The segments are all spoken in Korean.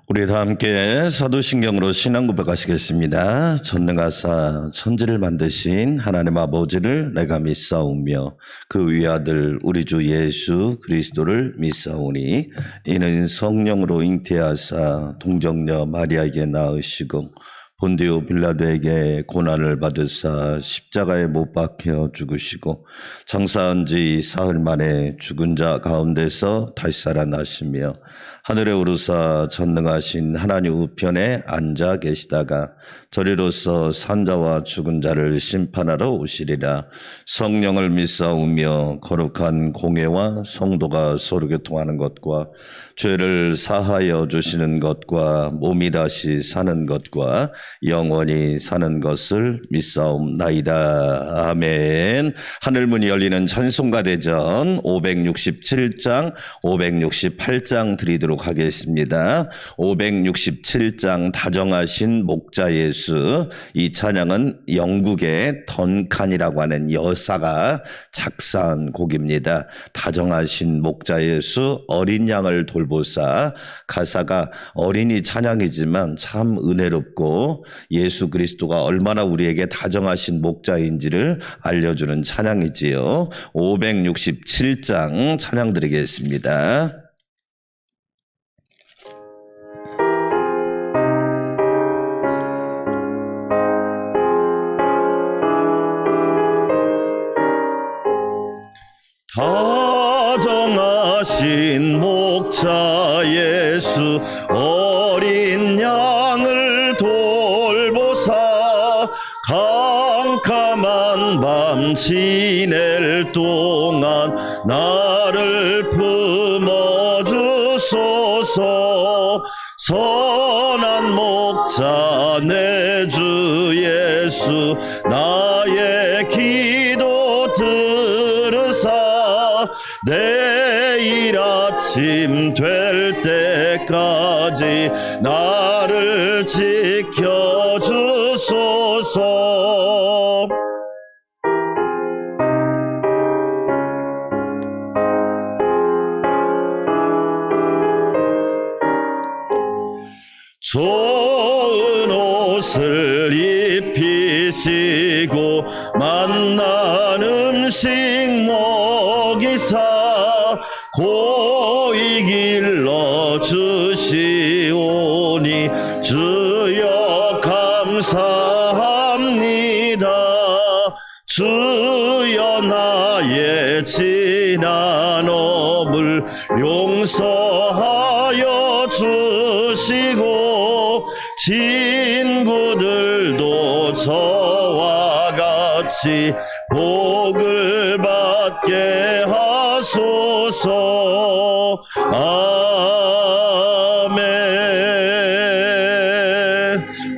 우리 다 함께 사도신경으로 신앙 고백하시겠습니다. 전능하사 천지를 만드신 하나님 아버지를 내가 믿사오며 그 위아들 우리 주 예수 그리스도를 믿사오니 이는 성령으로 잉태하사 동정녀 마리아에게 낳으시고 본디오 빌라도에게 고난을 받으사 십자가에 못 박혀 죽으시고 장사한 지 사흘 만에 죽은 자 가운데서 다시 살아나시며 하늘에 오르사 전능하신 하나님 우편에 앉아 계시다가 저리로서 산자와 죽은 자를 심판하러 오시리라. 성령을 믿사오며 거룩한 공회와 성도가 서로 교통하는 것과 죄를 사하여 주시는 것과 몸이 다시 사는 것과 영원히 사는 것을 믿사옵나이다. 아멘. 하늘문이 열리는 찬송가 대전 567장 568장 드리도록 하겠습니다. 567장 다정하신 목자 예수. 이 찬양은 영국의 던칸이라고 하는 여사가 작사한 곡입니다. 다정하신 목자 예수 어린 양을 돌보사. 가사가 어린이 찬양이지만 참 은혜롭고 예수 그리스도가 얼마나 우리에게 다정하신 목자인지를 알려주는 찬양이지요. 567장 찬양 드리겠습니다. 다정하신 목자 예수 어린 양을 돌보사 캄캄한 밤 지낼 동안 나를 품어주소서. 선한 목자 내 주 예수 나의 기도 들으사 내일 아침 될 때까지 나를 지켜주소서. 좋은 옷을 입히시고 맛난 음식 먹이사 고이 길러주시오니 주여 감사합니다. 주여 나의 지난 어물 용서하여 주시고 친구들도 저와 같이 복을 받게 하소서. 아멘.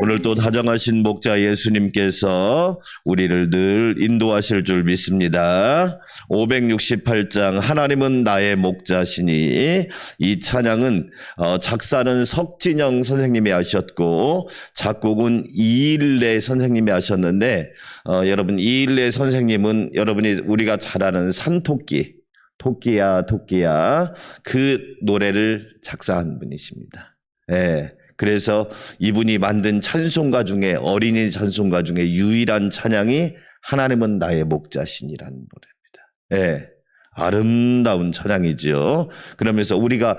오늘 또 다정하신 목자 예수님께서 우리를 늘 인도하실 줄 믿습니다. 568장 하나님은 나의 목자시니, 이 찬양은 작사는 석진영 선생님이 하셨고 작곡은 이일래 선생님이 하셨는데 여러분 이일래 선생님은 여러분이 우리가 잘 아는 산토끼 토끼야 토끼야 그 노래를 작사한 분이십니다. 예. 그래서 이분이 만든 찬송가 중에 어린이 찬송가 중에 유일한 찬양이 하나님은 나의 목자시니라는 노래입니다. 예, 아름다운 찬양이죠. 그러면서 우리가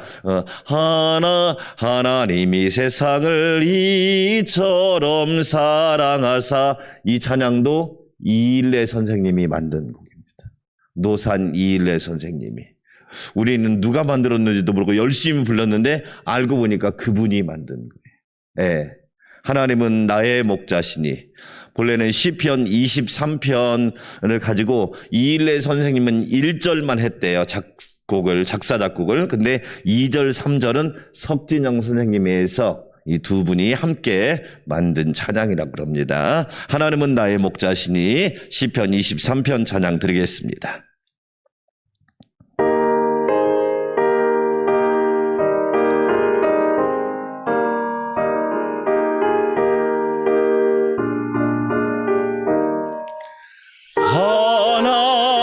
하나님이 세상을 이처럼 사랑하사, 이 찬양도 이일래 선생님이 만든 곡입니다. 노산 이일래 선생님이. 우리는 누가 만들었는지도 모르고 열심히 불렀는데 알고 보니까 그분이 만든 거예요. 예. 하나님은 나의 목자시니. 본래는 시편 23편을 가지고 이일래 선생님은 1절만 했대요. 작사 작곡을. 근데 2절 3절은 석진영 선생님이 해서 이 두 분이 함께 만든 찬양이라고 그럽니다. 하나님은 나의 목자시니 시편 23편 찬양 드리겠습니다.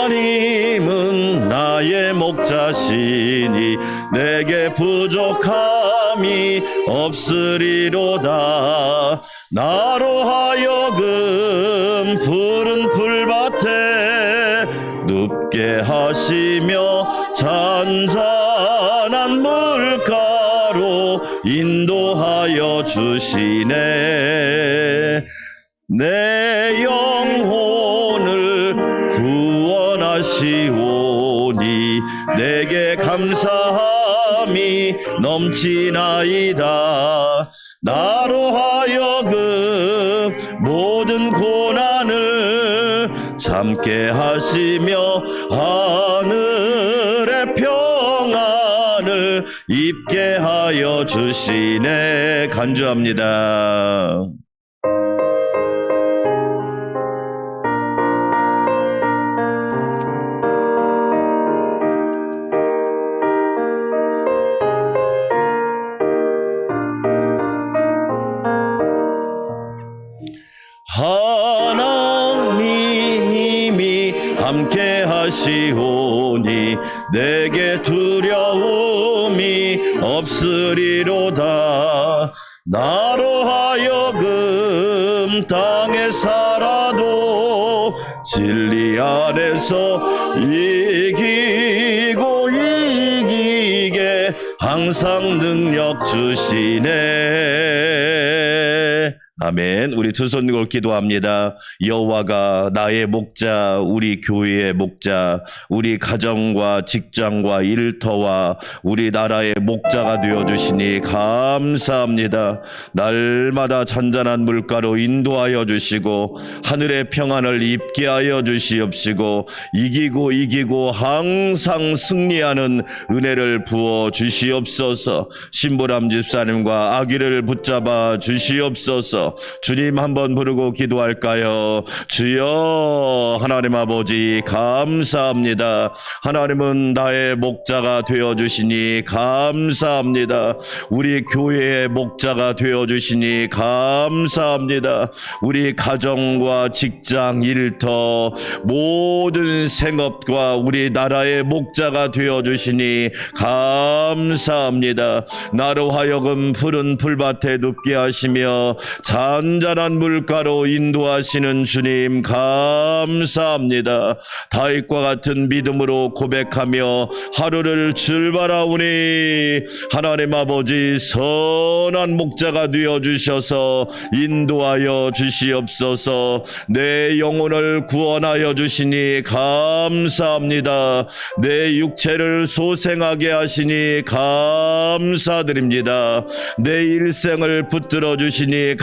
하나님은 나의 목자시니 내게 부족함이 사람이 없으리로다. 나로 하여금 푸른 풀밭에 눕게 하시며 잔잔한 물가로 인도하여 주시네. 내 영혼을 구원하시오니 내게 감사함이 넘치나이다. 나로 하여금 모든 고난을 참게 하시며 하늘의 평안을 입게 하여 주시네. 간주합니다. 하나님이 함께 하시오니 내게 두려움이 없으리로다. 나로 하여금 땅에 살아도 진리 안에서 이기고 이기게 항상 능력 주시네. 아멘. 우리 두 손 들고 기도합니다. 여호와가 나의 목자, 우리 교회의 목자, 우리 가정과 직장과 일터와 우리 나라의 목자가 되어주시니 감사합니다. 날마다 잔잔한 물가로 인도하여 주시고 하늘의 평안을 입게 하여 주시옵시고 이기고 항상 승리하는 은혜를 부어 주시옵소서. 신보람 집사님과 아기를 붙잡아 주시옵소서. 주님 한번 부르고 기도할까요? 주여, 하나님 아버지 감사합니다. 하나님은 나의 목자가 되어주시니 감사합니다. 우리 교회의 목자가 되어주시니 감사합니다. 우리 가정과 직장, 일터, 모든 생업과 우리 나라의 목자가 되어주시니 감사합니다. 나로 하여금 푸른 풀밭에 눕게 하시며 잔잔한 물가로 인도하시는 주님 감사합니다. 다윗과 같은 믿음으로 고백하며 하루를 출발하오니 하나님 아버지 선한 목자가 되어주셔서 인도하여 주시옵소서. 내 영혼을 구원하여 주시니 감사합니다. 내 육체를 소생하게 하시니 감사드립니다. 내 일생을 붙들어 주시니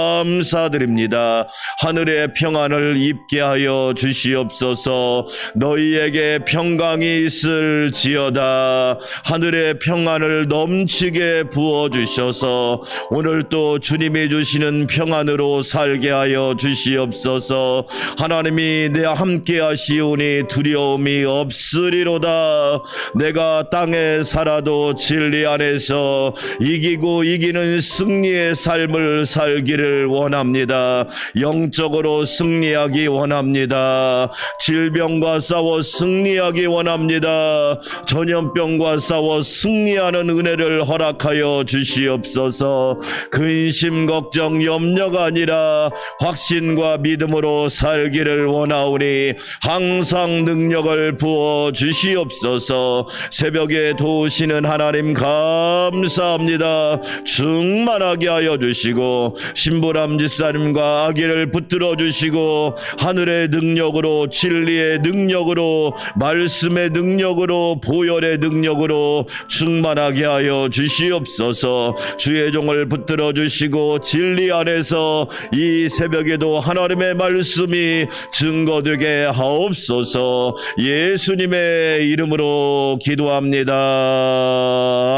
감사드립니다. 하늘의 평안을 입게 하여 주시옵소서. 너희에게 평강이 있을지어다. 하늘의 평안을 넘치게 부어주셔서 오늘 또 주님이 주시는 평안으로 살게 하여 주시옵소서. 하나님이 내 함께 하시오니 두려움이 없으리로다. 내가 땅에 살아도 진리 안에서 이기고 이기는 승리의 삶을 살기를 원합니다. 영적으로 승리하기 원합니다. 질병과 싸워 승리하기 원합니다. 전염병과 싸워 승리하는 은혜를 허락하여 주시옵소서. 근심 걱정 염려가 아니라 확신과 믿음으로 살기를 원하오니 항상 능력을 부어 주시옵소서. 새벽에 도우시는 하나님 감사합니다. 충만하게 하여 주시고 신보람 집사님과 아기를 붙들어 주시고 하늘의 능력으로, 진리의 능력으로, 말씀의 능력으로, 보혈의 능력으로 충만하게 하여 주시옵소서. 주의 종을 붙들어 주시고 진리 안에서 이 새벽에도 하나님의 말씀이 증거되게 하옵소서. 예수님의 이름으로 기도합니다.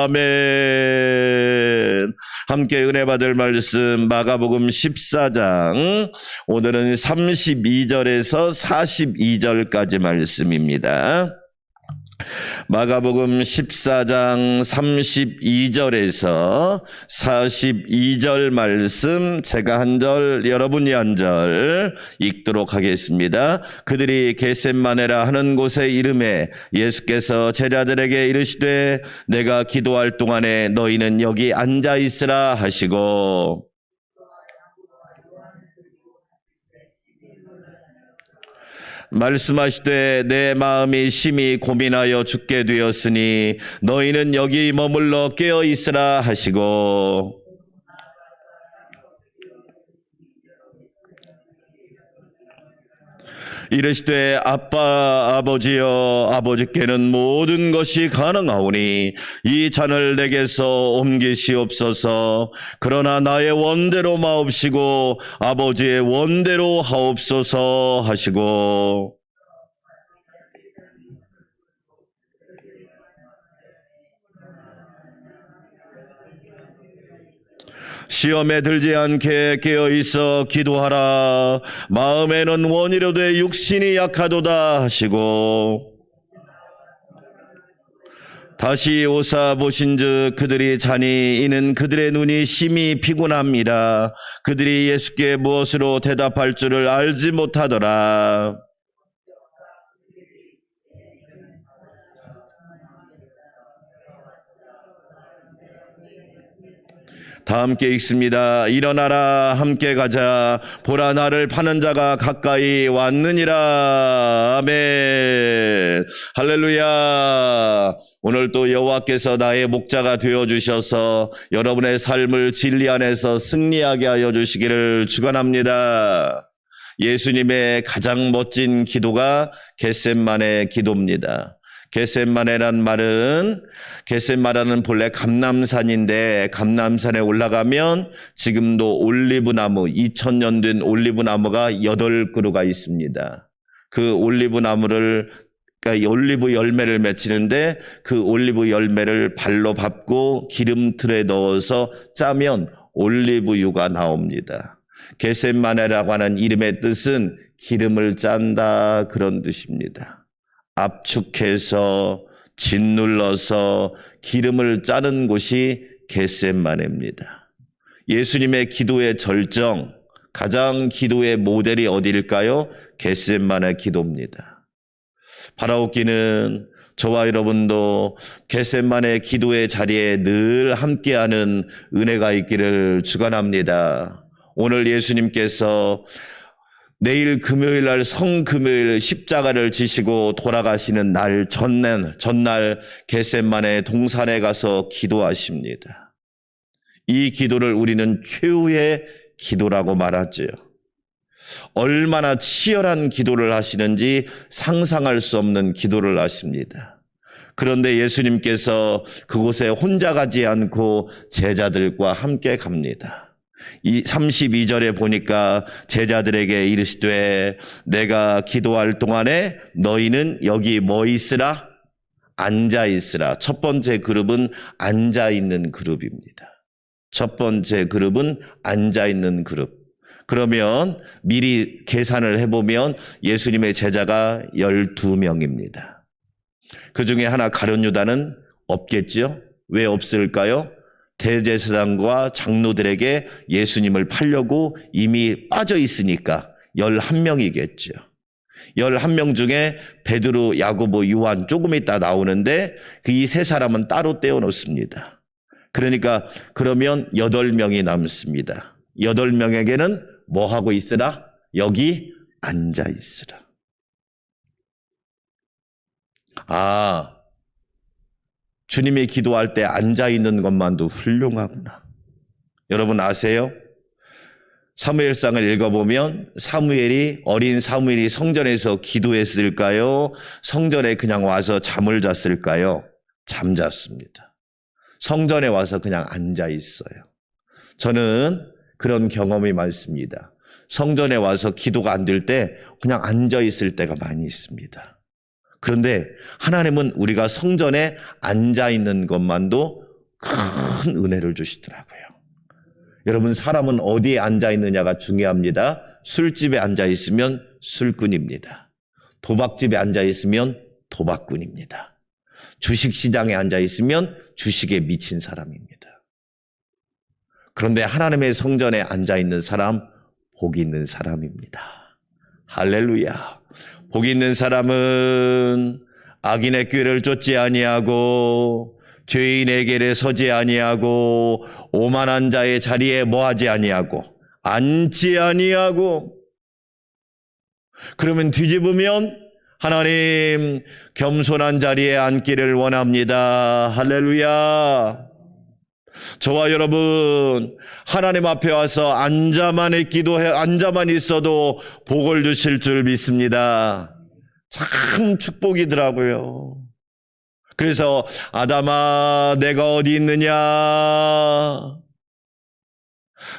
아멘. 함께 은혜 받을 말씀 마가복음 14장, 오늘은 32절에서 42절까지 말씀입니다. 마가복음 14장 32절에서 42절 말씀 제가 한 절 여러분이 한 절 읽도록 하겠습니다. 그들이 겟셋마네라 하는 곳에 이름에 예수께서 제자들에게 이르시되 내가 기도할 동안에 너희는 여기 앉아 있으라 하시고 말씀하시되 내 마음이 심히 고민하여 죽게 되었으니 너희는 여기 머물러 깨어 있으라 하시고 이르시되 아빠 아버지여 아버지께는 모든 것이 가능하오니 이 잔을 내게서 옮기시옵소서. 그러나 나의 원대로 마옵시고 아버지의 원대로 하옵소서 하시고 시험에 들지 않게 깨어있어 기도하라. 마음에는 원이로되 육신이 약하도다 하시고 다시 오사 보신즉 그들이 자니 이는 그들의 눈이 심히 피곤합니다. 그들이 예수께 무엇으로 대답할 줄을 알지 못하더라. 다 함께 읽습니다. 일어나라 함께 가자. 보라 나를 파는 자가 가까이 왔느니라. 아멘. 할렐루야. 오늘 또 여호와께서 나의 목자가 되어주셔서 여러분의 삶을 진리 안에서 승리하게 하여 주시기를 축원합니다. 예수님의 가장 멋진 기도가 겟셋마네 기도입니다. 겟셋마네란 말은 겟셋마네는 본래 감람산인데 감람산에 올라가면 지금도 올리브나무 2000년 된 올리브나무가 8그루가 있습니다. 그 올리브나무를 그러니까 올리브 열매를 맺히는데 그 올리브 열매를 발로 밟고 기름틀에 넣어서 짜면 올리브유가 나옵니다. 겟셋마네라고 하는 이름의 뜻은 기름을 짠다 그런 뜻입니다. 압축해서 짓눌러서 기름을 짜는 곳이 겟셋마네입니다. 예수님의 기도의 절정, 가장 기도의 모델이 어디일까요? 겟셋마네 기도입니다. 바라옵기는 저와 여러분도 겟셋마네 기도의 자리에 늘 함께하는 은혜가 있기를 축원합니다. 오늘 예수님께서 내일 금요일 날 성금요일 십자가를 지시고 돌아가시는 날 전날 겟셋마네 동산에 가서 기도하십니다. 이 기도를 우리는 최후의 기도라고 말하죠. 얼마나 치열한 기도를 하시는지 상상할 수 없는 기도를 하십니다. 그런데 예수님께서 그곳에 혼자 가지 않고 제자들과 함께 갑니다. 이 32절에 보니까 제자들에게 이르시되 내가 기도할 동안에 너희는 여기 뭐 있으라? 앉아 있으라. 첫 번째 그룹은 앉아 있는 그룹입니다. 첫 번째 그룹은 앉아 있는 그룹. 그러면 미리 계산을 해보면 예수님의 제자가 12명입니다. 그 중에 하나 가룟 유다는 없겠죠? 왜 없을까요? 대제사장과 장로들에게 예수님을 팔려고 이미 빠져 있으니까 11명이겠죠. 11명 중에 베드로, 야고보, 요한 조금 있다 나오는데 이 세 사람은 따로 떼어놓습니다. 그러니까 그러면 8명이 남습니다. 8명에게는 뭐 하고 있으라? 여기 앉아 있으라. 주님이 기도할 때 앉아있는 것만도 훌륭하구나. 여러분 아세요? 사무엘상을 읽어보면 어린 사무엘이 성전에서 기도했을까요? 성전에 그냥 와서 잠을 잤을까요? 잠잤습니다. 성전에 와서 그냥 앉아있어요. 저는 그런 경험이 많습니다. 성전에 와서 기도가 안 될 때 그냥 앉아있을 때가 많이 있습니다. 그런데 하나님은 우리가 성전에 앉아있는 것만도 큰 은혜를 주시더라고요. 여러분 사람은 어디에 앉아있느냐가 중요합니다. 술집에 앉아있으면 술꾼입니다. 도박집에 앉아있으면 도박꾼입니다. 주식시장에 앉아 있으면 주식에 미친 사람입니다. 그런데 하나님의 성전에 앉아 있는 사람, 복이 있는 사람입니다. 할렐루야. 복이 있는 사람은 악인의 꾀를 쫓지 아니하고 죄인의 길에 서지 아니하고 오만한 자의 자리에 뭐하지 아니하고 앉지 아니하고. 그러면 뒤집으면 하나님 겸손한 자리에 앉기를 원합니다. 할렐루야. 저와 여러분 하나님 앞에 와서 앉아만 있어도 복을 주실 줄 믿습니다. 참 축복이더라고요. 그래서 아담아 내가 어디 있느냐,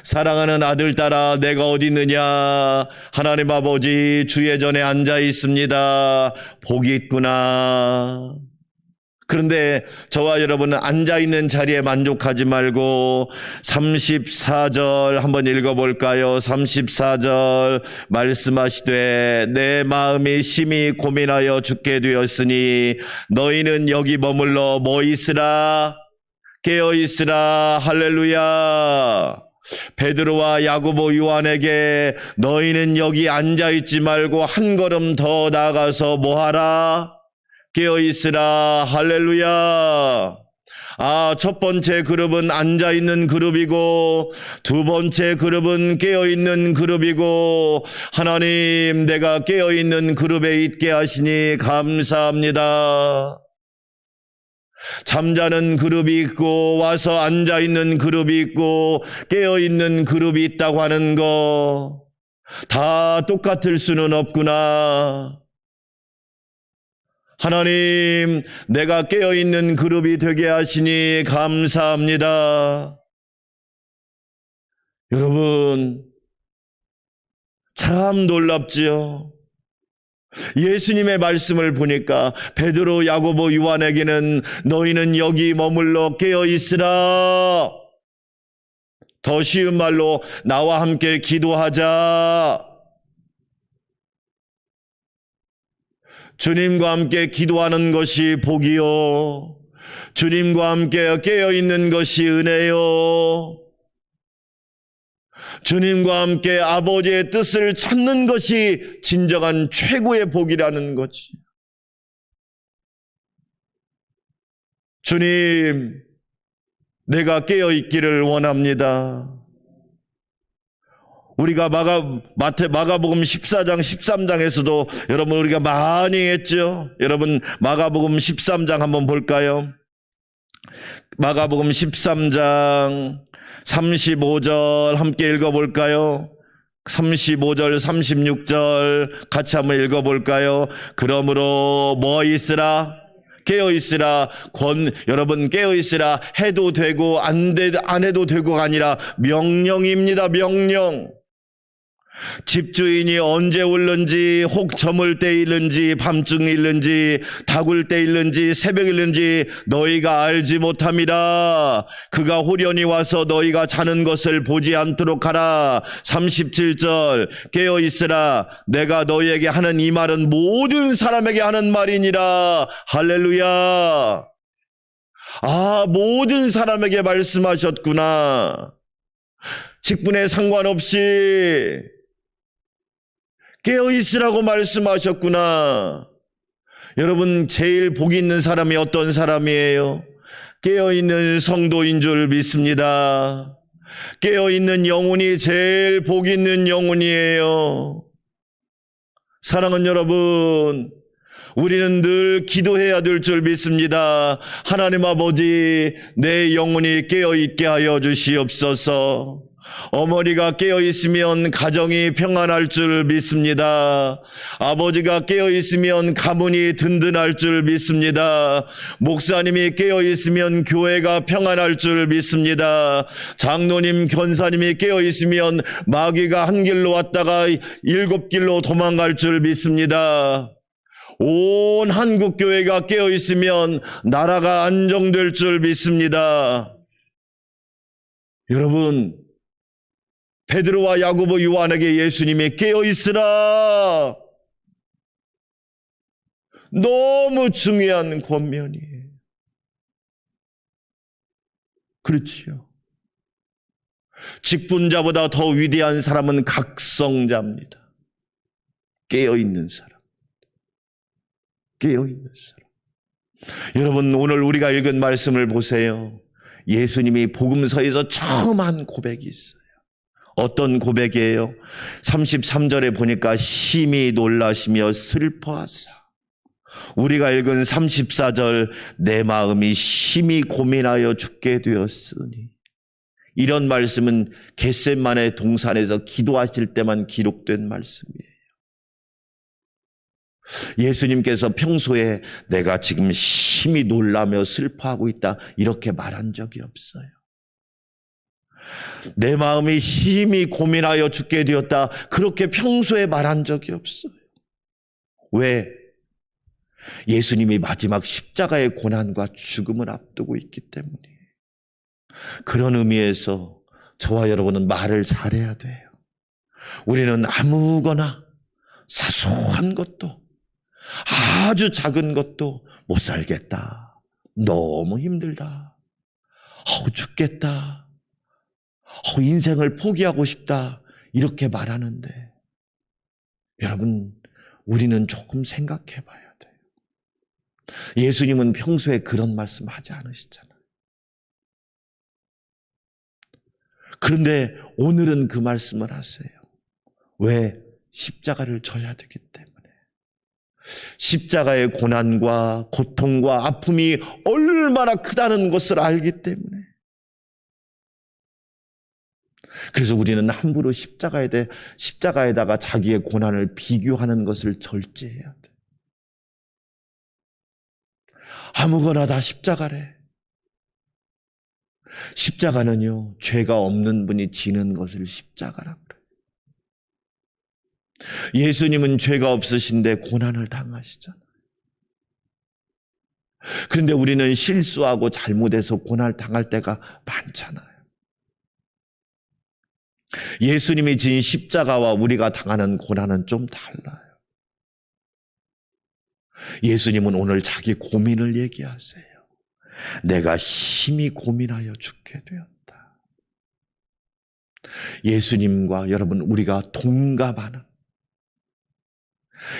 사랑하는 아들 딸아 내가 어디 있느냐, 하나님 아버지 주의 전에 앉아 있습니다. 복이 있구나. 그런데 저와 여러분은 앉아있는 자리에 만족하지 말고 34절 한번 읽어볼까요? 34절 말씀하시되 내 마음이 심히 고민하여 죽게 되었으니 너희는 여기 머물러 뭐 있으라? 깨어 있으라. 할렐루야. 베드로와 야고보 요한에게 너희는 여기 앉아있지 말고 한 걸음 더 나아가서 뭐하라? 깨어있으라. 할렐루야. 첫 번째 그룹은 앉아있는 그룹이고 두 번째 그룹은 깨어있는 그룹이고, 하나님 내가 깨어있는 그룹에 있게 하시니 감사합니다. 잠자는 그룹이 있고 와서 앉아있는 그룹이 있고 깨어있는 그룹이 있다고 하는 거 다 똑같을 수는 없구나. 하나님 내가 깨어있는 그룹이 되게 하시니 감사합니다. 여러분 참 놀랍지요. 예수님의 말씀을 보니까 베드로, 야고보, 요한에게는 너희는 여기 머물러 깨어있으라. 더 쉬운 말로 나와 함께 기도하자. 주님과 함께 기도하는 것이 복이요, 주님과 함께 깨어있는 것이 은혜요, 주님과 함께 아버지의 뜻을 찾는 것이 진정한 최고의 복이라는 거지. 주님 내가 깨어있기를 원합니다. 우리가 마가복음 14장 13장에서도 여러분 우리가 많이 했죠. 여러분 마가복음 13장 한번 볼까요? 마가복음 13장 35절 함께 읽어볼까요? 35절 36절 같이 한번 읽어볼까요? 그러므로 뭐 있으라? 깨어있으라. 여러분 깨어있으라 해도 되고 안 해도 되고가 아니라 명령입니다. 명령. 집주인이 언제 울는지, 혹 저물 때 일는지, 밤중 일는지, 다굴 때 일는지, 새벽 일는지 너희가 알지 못함이라. 그가 호련히 와서 너희가 자는 것을 보지 않도록 하라. 37절 깨어있으라. 내가 너희에게 하는 이 말은 모든 사람에게 하는 말이니라. 할렐루야. 모든 사람에게 말씀하셨구나. 직분에 상관없이 깨어있으라고 말씀하셨구나. 여러분 제일 복이 있는 사람이 어떤 사람이에요? 깨어있는 성도인 줄 믿습니다. 깨어있는 영혼이 제일 복이 있는 영혼이에요. 사랑하는 여러분, 우리는 늘 기도해야 될 줄 믿습니다. 하나님 아버지 내 영혼이 깨어있게 하여 주시옵소서. 어머니가 깨어있으면 가정이 평안할 줄 믿습니다. 아버지가 깨어있으면 가문이 든든할 줄 믿습니다. 목사님이 깨어있으면 교회가 평안할 줄 믿습니다. 장로님, 권사님이 깨어있으면 마귀가 한 길로 왔다가 7길로 도망갈 줄 믿습니다. 온 한국교회가 깨어있으면 나라가 안정될 줄 믿습니다. 여러분 베드로와 야고보, 요한에게 예수님이 깨어있으라. 너무 중요한 권면이에요. 그렇지요. 직분자보다 더 위대한 사람은 각성자입니다. 깨어있는 사람. 깨어있는 사람. 여러분, 오늘 우리가 읽은 말씀을 보세요. 예수님이 복음서에서 처음 한 고백이 있어요. 어떤 고백이에요? 33절에 보니까 심히 놀라시며 슬퍼하사. 우리가 읽은 34절, 내 마음이 심히 고민하여 죽게 되었으니. 이런 말씀은 겟세마네 동산에서 기도하실 때만 기록된 말씀이에요. 예수님께서 평소에 내가 지금 심히 놀라며 슬퍼하고 있다 이렇게 말한 적이 없어요. 내 마음이 심히 고민하여 죽게 되었다 그렇게 평소에 말한 적이 없어요. 왜? 예수님이 마지막 십자가의 고난과 죽음을 앞두고 있기 때문이에요. 그런 의미에서 저와 여러분은 말을 잘해야 돼요. 우리는 아무거나 사소한 것도 아주 작은 것도 못 살겠다. 너무 힘들다. 죽겠다. 인생을 포기하고 싶다. 이렇게 말하는데 여러분, 우리는 조금 생각해 봐야 돼요. 예수님은 평소에 그런 말씀 하지 않으시잖아요. 그런데 오늘은 그 말씀을 하세요. 왜? 십자가를 져야 되기 때문에. 십자가의 고난과 고통과 아픔이 얼마나 크다는 것을 알기 때문에. 그래서 우리는 함부로 십자가에다가 자기의 고난을 비교하는 것을 절제해야 돼. 아무거나 다 십자가래. 십자가는요, 죄가 없는 분이 지는 것을 십자가라고 그래요. 예수님은 죄가 없으신데 고난을 당하시잖아요. 그런데 우리는 실수하고 잘못해서 고난을 당할 때가 많잖아요. 예수님이 진 십자가와 우리가 당하는 고난은 좀 달라요. 예수님은 오늘 자기 고민을 얘기하세요. 내가 심히 고민하여 죽게 되었다. 예수님과 여러분, 우리가 동감하는,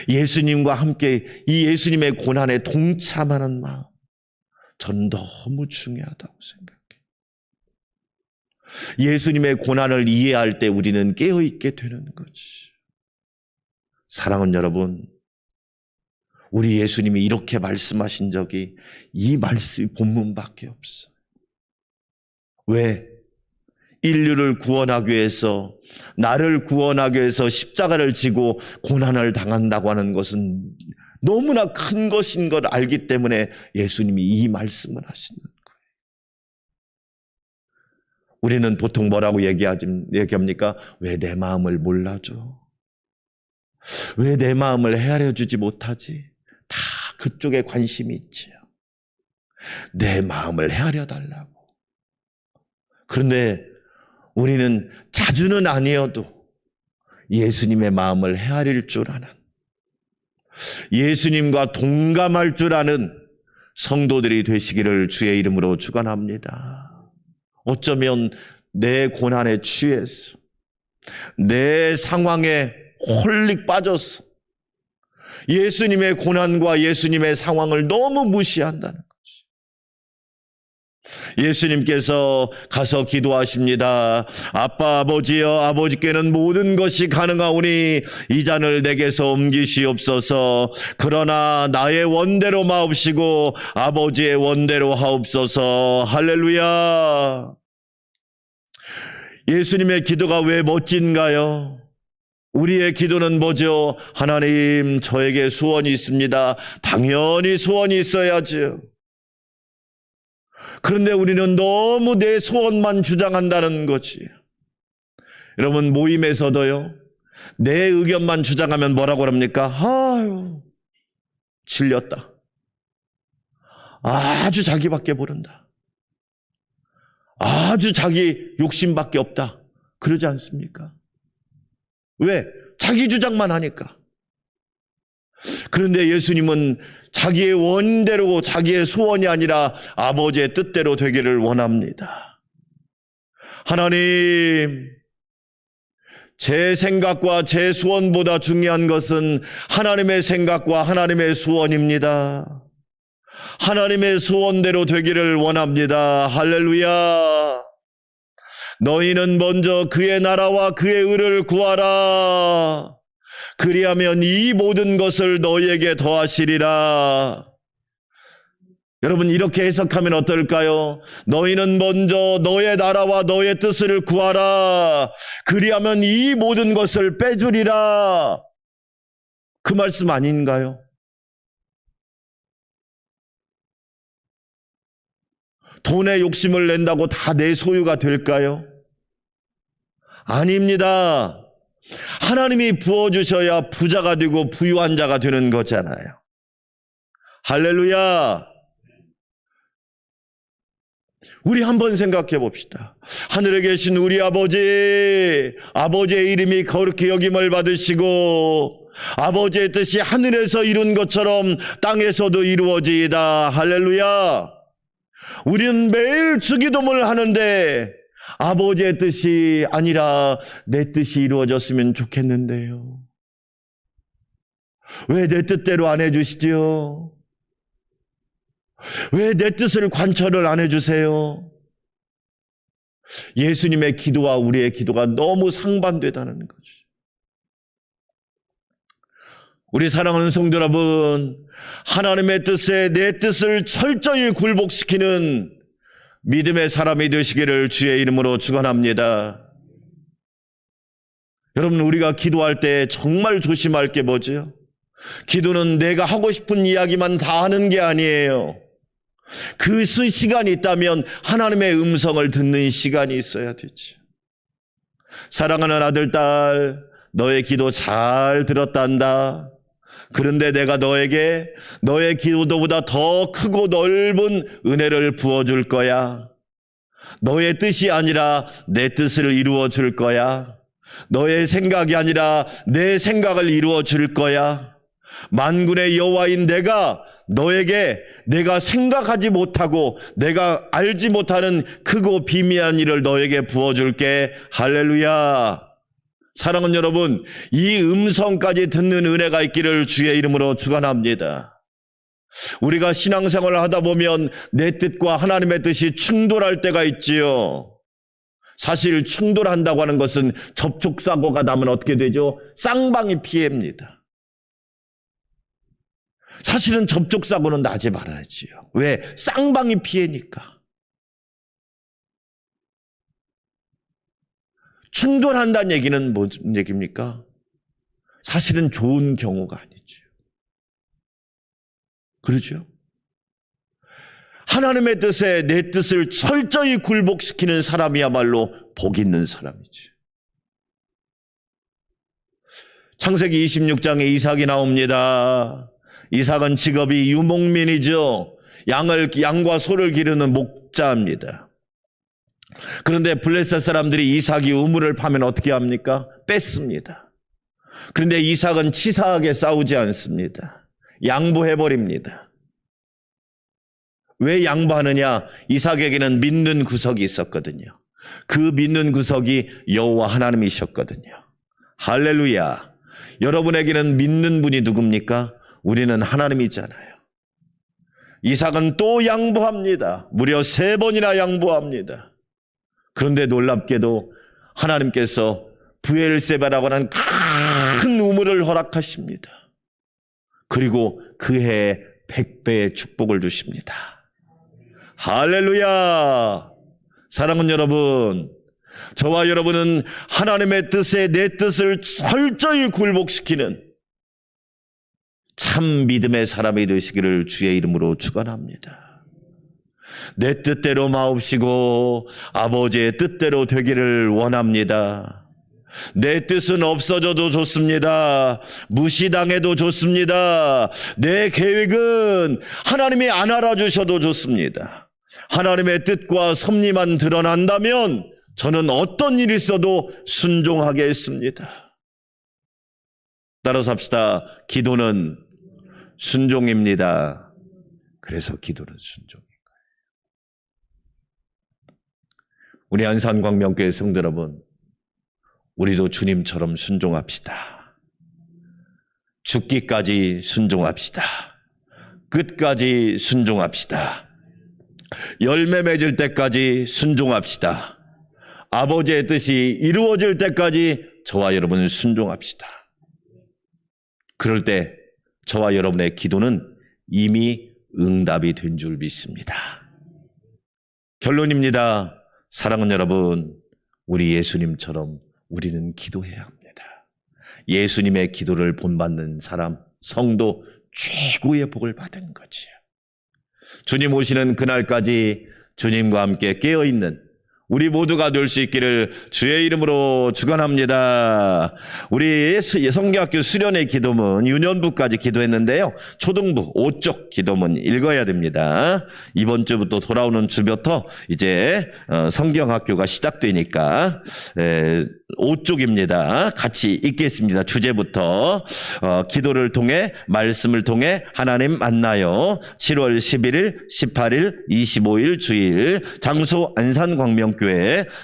예수님과 함께 이 예수님의 고난에 동참하는 마음, 전 너무 중요하다고 생각해요. 예수님의 고난을 이해할 때 우리는 깨어있게 되는 거지. 사랑하는 여러분, 우리 예수님이 이렇게 말씀하신 적이 이 말씀 본문밖에 없어요. 왜? 인류를 구원하기 위해서, 나를 구원하기 위해서 십자가를 지고 고난을 당한다고 하는 것은 너무나 큰 것인 걸 알기 때문에 예수님이 이 말씀을 하시는 거예요. 우리는 보통 뭐라고 얘기합니까? 왜 내 마음을 몰라줘? 왜 내 마음을 헤아려 주지 못하지? 다 그쪽에 관심이 있지요. 내 마음을 헤아려 달라고. 그런데 우리는 자주는 아니어도 예수님의 마음을 헤아릴 줄 아는, 예수님과 동감할 줄 아는 성도들이 되시기를 주의 이름으로 축원합니다. 어쩌면 내 고난에 취해서, 내 상황에 홀릭 빠져서 예수님의 고난과 예수님의 상황을 너무 무시한다는 거지. 예수님께서 가서 기도하십니다. 아빠, 아버지여, 아버지께는 모든 것이 가능하오니 이 잔을 내게서 옮기시옵소서. 그러나 나의 원대로 마옵시고 아버지의 원대로 하옵소서. 할렐루야. 예수님의 기도가 왜 멋진가요? 우리의 기도는 뭐죠? 하나님, 저에게 소원이 있습니다. 당연히 소원이 있어야죠. 그런데 우리는 너무 내 소원만 주장한다는 거지. 여러분, 모임에서도요, 내 의견만 주장하면 뭐라고 합니까? 아유, 질렸다. 아주 자기밖에 모른다. 아주 자기 욕심밖에 없다. 그러지 않습니까? 왜? 자기 주장만 하니까. 그런데 예수님은 자기의 원대로, 자기의 소원이 아니라 아버지의 뜻대로 되기를 원합니다. 하나님, 제 생각과 제 소원보다 중요한 것은 하나님의 생각과 하나님의 소원입니다. 하나님의 소원대로 되기를 원합니다. 할렐루야. 너희는 먼저 그의 나라와 그의 의를 구하라. 그리하면 이 모든 것을 너희에게 더하시리라. 여러분, 이렇게 해석하면 어떨까요? 너희는 먼저 너의 나라와 너의 뜻을 구하라. 그리하면 이 모든 것을 빼주리라. 그 말씀 아닌가요? 돈에 욕심을 낸다고 다 내 소유가 될까요? 아닙니다. 하나님이 부어주셔야 부자가 되고 부유한 자가 되는 거잖아요. 할렐루야. 우리 한번 생각해 봅시다. 하늘에 계신 우리 아버지, 아버지의 이름이 거룩히 여김을 받으시고 아버지의 뜻이 하늘에서 이룬 것처럼 땅에서도 이루어지이다. 할렐루야. 우리는 매일 주기도문을 하는데 아버지의 뜻이 아니라 내 뜻이 이루어졌으면 좋겠는데요. 왜 내 뜻대로 안 해주시죠? 왜 내 뜻을 관철을 안 해주세요? 예수님의 기도와 우리의 기도가 너무 상반되다는 거죠. 우리 사랑하는 성도 여러분, 하나님의 뜻에 내 뜻을 철저히 굴복시키는 믿음의 사람이 되시기를 주의 이름으로 축원합니다. 여러분, 우리가 기도할 때 정말 조심할 게 뭐죠? 기도는 내가 하고 싶은 이야기만 다 하는 게 아니에요. 그 시간이 있다면 하나님의 음성을 듣는 시간이 있어야 되죠. 사랑하는 아들, 딸, 너의 기도 잘 들었단다. 그런데 내가 너에게 너의 기도보다 더 크고 넓은 은혜를 부어줄 거야. 너의 뜻이 아니라 내 뜻을 이루어 줄 거야. 너의 생각이 아니라 내 생각을 이루어 줄 거야. 만군의 여호와인 내가 너에게 내가 생각하지 못하고 내가 알지 못하는 크고 비밀한 일을 너에게 부어줄게. 할렐루야. 사랑하는 여러분, 이 음성까지 듣는 은혜가 있기를 주의 이름으로 축원합니다. 우리가 신앙생활을 하다 보면 내 뜻과 하나님의 뜻이 충돌할 때가 있지요. 사실 충돌한다고 하는 것은 접촉사고가 나면 어떻게 되죠? 쌍방이 피해입니다. 사실은 접촉사고는 나지 말아야지요. 왜? 쌍방이 피해니까. 충돌한다는 얘기는 무슨 얘기입니까? 사실은 좋은 경우가 아니죠. 그렇죠? 하나님의 뜻에 내 뜻을 철저히 굴복시키는 사람이야말로 복 있는 사람이죠. 창세기 26장에 이삭이 나옵니다. 이삭은 직업이 유목민이죠. 양과 소를 기르는 목자입니다. 그런데 블레셋 사람들이 이삭이 우물을 파면 어떻게 합니까? 뺐습니다. 그런데 이삭은 치사하게 싸우지 않습니다. 양보해버립니다. 왜 양보하느냐? 이삭에게는 믿는 구석이 있었거든요. 그 믿는 구석이 여호와 하나님이셨거든요. 할렐루야. 여러분에게는 믿는 분이 누굽니까? 우리는 하나님이잖아요. 이삭은 또 양보합니다. 무려 3번이나 양보합니다. 그런데 놀랍게도 하나님께서 브엘세바라고 하는 큰 우물을 허락하십니다. 그리고 그 해에 100배의 축복을 주십니다. 할렐루야. 사랑하는 여러분, 저와 여러분은 하나님의 뜻에 내 뜻을 철저히 굴복시키는 참 믿음의 사람이 되시기를 주의 이름으로 축원합니다. 내 뜻대로 마옵시고 아버지의 뜻대로 되기를 원합니다. 내 뜻은 없어져도 좋습니다. 무시당해도 좋습니다. 내 계획은 하나님이 안 알아주셔도 좋습니다. 하나님의 뜻과 섭리만 드러난다면 저는 어떤 일이 있어도 순종하겠습니다. 따라서 합시다. 기도는 순종입니다. 그래서 기도는 순종인 거예요. 우리 안산광명교회 성도 여러분, 우리도 주님처럼 순종합시다. 죽기까지 순종합시다. 끝까지 순종합시다. 열매 맺을 때까지 순종합시다. 아버지의 뜻이 이루어질 때까지 저와 여러분은 순종합시다. 그럴 때 저와 여러분의 기도는 이미 응답이 된 줄 믿습니다. 결론입니다. 사랑하는 여러분, 우리 예수님처럼 우리는 기도해야 합니다. 예수님의 기도를 본받는 사람, 성도 최고의 복을 받은 거지요. 주님 오시는 그날까지 주님과 함께 깨어있는 우리 모두가 될 수 있기를 주의 이름으로 축원합니다. 우리 성경학교 수련회 기도문 유년부까지 기도했는데요. 초등부 5쪽 기도문 읽어야 됩니다. 이번 주부터 돌아오는 주부터 이제 성경학교가 시작되니까 5쪽입니다. 같이 읽겠습니다. 주제부터 기도를 통해 말씀을 통해 하나님 만나요. 7월 11일, 18일, 25일 주일 장소 안산광명교회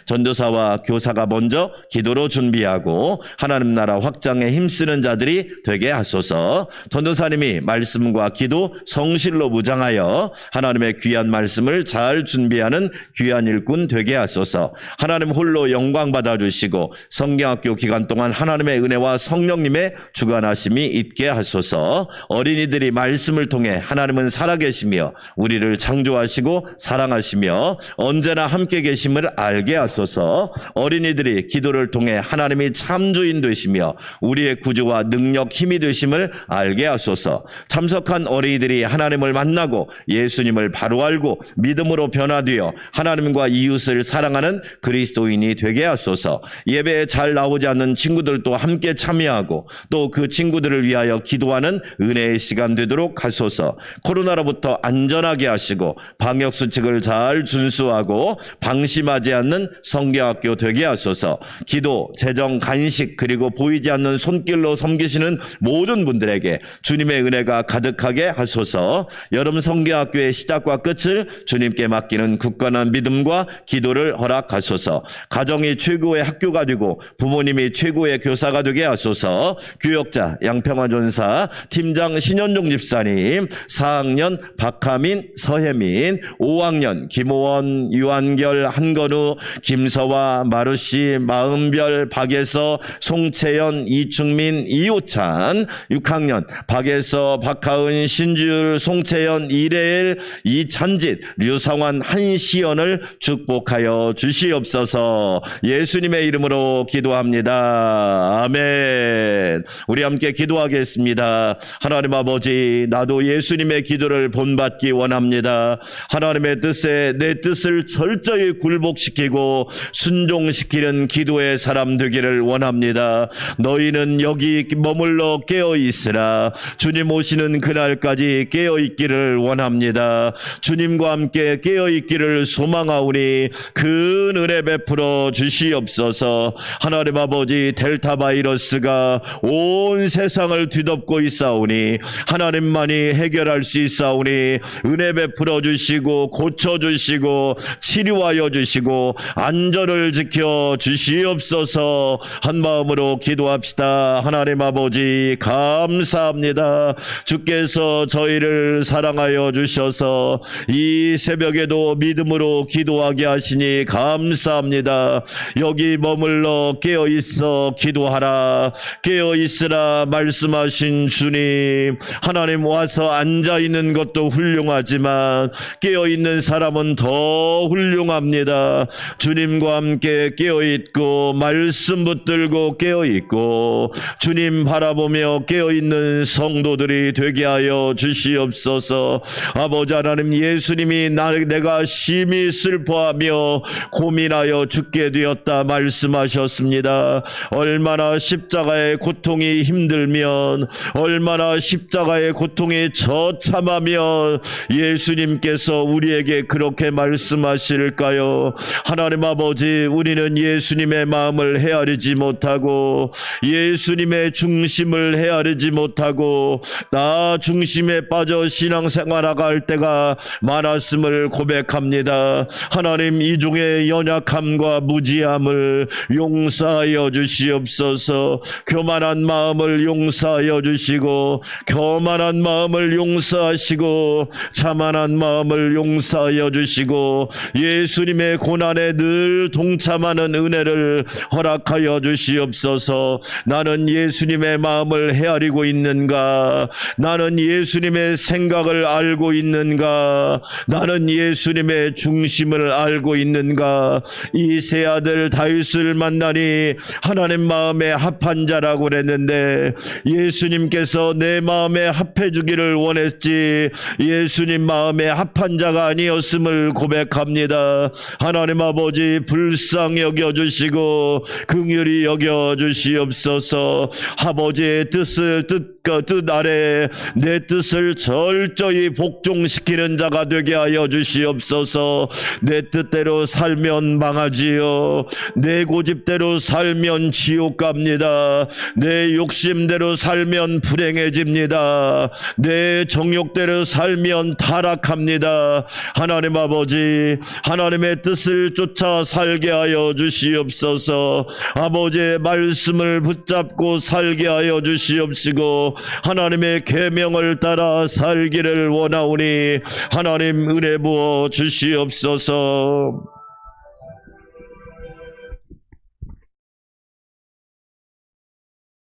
전도사와 교사가 먼저 기도로 준비하고 하나님 나라 확장에 힘쓰는 자들이 되게 하소서. 전도사님이 말씀과 기도 성실로 무장하여 하나님의 귀한 말씀을 잘 준비하는 귀한 일꾼 되게 하소서. 하나님 홀로 영광 받아주시고 성경학교 기간 동안 하나님의 은혜와 성령님의 주관하심이 있게 하소서. 어린이들이 말씀을 통해 하나님은 살아계시며 우리를 창조하시고 사랑하시며 언제나 함께 계심을 알게 하소서. 어린이들이 기도를 통해 하나님이 참주인 되시며 우리의 구주와 능력 힘이 되심을 알게 하소서. 참석한 어린이들이 하나님을 만나고 예수님을 바로 알고 믿음으로 변화되어 하나님과 이웃을 사랑하는 그리스도인이 되게 하소서. 예배에 잘 나오지 않는 친구들도 함께 참여하고 또 그 친구들을 위하여 기도하는 은혜의 시간 되도록 하소서. 코로나로부터 안전하게 하시고 방역수칙을 잘 준수하고 방심하지 않는 성경학교 되게 하소서. 기도, 재정, 간식 그리고 보이지 않는 손길로 섬기시는 모든 분들에게 주님의 은혜가 가득하게 하소서. 여름 성경학교의 시작과 끝을 주님께 맡기는 굳건한 믿음과 기도를 허락하소서. 가정이 최고의 학교가 되고 부모님이 최고의 교사가 되게 하소서. 교역자 양평화 전사, 팀장 신현종 집사님, 4학년 박하민, 서혜민, 5학년 김호원, 유한결, 한건우, 김서와, 마루씨, 마음별, 박예서, 송채연, 이충민, 이호찬, 6학년 박예서, 박하은, 신주율, 송채연, 이래일, 이찬짓, 류성환, 한시연을 축복하여 주시옵소서. 예수님의 이름으로 기도합니다. 아멘. 우리 함께 기도하겠습니다. 하나님 아버지, 나도 예수님의 기도를 본받기 원합니다. 하나님의 뜻에 내 뜻을 철저히 굴복시키고 순종시키는 기도의 사람 되기를 원합니다. 너희는 여기 머물러 깨어있으라. 주님 오시는 그날까지 깨어있기를 원합니다. 주님과 함께 깨어있기를 소망하오니 큰 은혜 베풀어 주시옵소서. 하나님 아버지, 델타 바이러스가 온 세상을 뒤덮고 있사오니 하나님만이 해결할 수 있사오니 은혜 베풀어 주시고 고쳐주시고 치료하여 주시고 안전을 지켜 주시옵소서. 한마음으로 기도합시다. 하나님 아버지 감사합니다. 주께서 저희를 사랑하여 주셔서 이 새벽에도 믿음으로 기도하게 하시니 감사합니다. 여기 머물러 깨어있어 기도하라. 깨어있으라 말씀하신 주님, 하나님 와서 앉아있는 것도 훌륭하지만 깨어있는 사람은 더 훌륭합니다. 주님과 함께 깨어있고 말씀 붙들고 깨어있고 주님 바라보며 깨어있는 성도들이 되게 하여 주시옵소서. 아버지 하나님, 예수님이 내가 심히 슬퍼하며 고민하여 죽게 되었다 말씀하셨습니다. 얼마나 십자가의 고통이 힘들면, 얼마나 십자가의 고통이 처참하며 예수님께서 우리에게 그렇게 말씀하실까요? 하나님 아버지, 우리는 예수님의 마음을 헤아리지 못하고 예수님의 중심을 헤아리지 못하고 나 중심에 빠져 신앙생활하가 할 때가 많았음을 고백합니다. 하나님, 이 중에 연약함과 무지함을 용서하여 주시옵소서. 교만한 마음을 용서하여 주시고 교만한 마음을 용서하시고 자만한 마음을 용서하여 주시고 예수님의 고난에 늘 동참하는 은혜를 허락하여 주시옵소서. 나는 예수님의 마음을 헤아리고 있는가? 나는 예수님의 생각을 알고 있는가? 나는 예수님의 중심을 알고 있는가? 이 세 아들 다윗을 만나니 하나님 마음에 합한 자라고 그랬는데 예수님께서 내 마음에 합해 주기를 원했지 예수님 마음에 합한 자가 아니었음을 고백합니다. 하나님 아버지, 불쌍히 여겨주시고 긍휼히 여겨주시옵소서. 아버지의 뜻 아래 내 뜻을 철저히 복종시키는 자가 되게 하여 주시옵소서. 내 뜻대로 살면 망하지요. 내 고집대로 살면 지옥 갑니다. 내 욕심대로 살면 불행해집니다. 내 정욕대로 살면 타락합니다. 하나님 아버지, 하나님의 뜻을 쫓아 살게 하여 주시옵소서. 아버지의 말씀을 붙잡고 살게 하여 주시옵시고 하나님의 계명을 따라 살기를 원하오니 하나님 은혜 부어 주시옵소서.